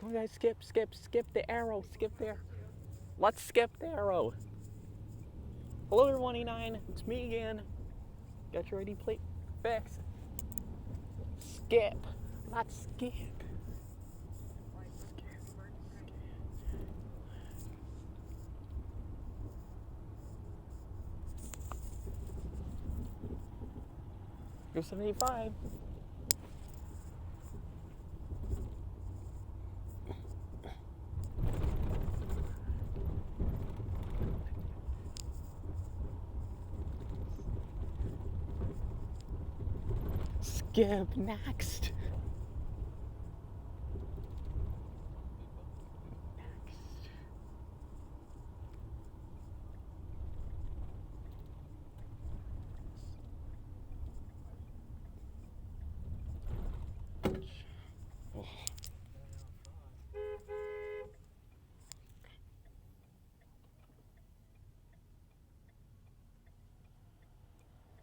Come on, guys, skip the arrow, skip there. Let's skip the arrow. Hello, everyone, E9. It's me again. Got your ID plate fixed. Skip. Let's skip. Go 75. Skip next.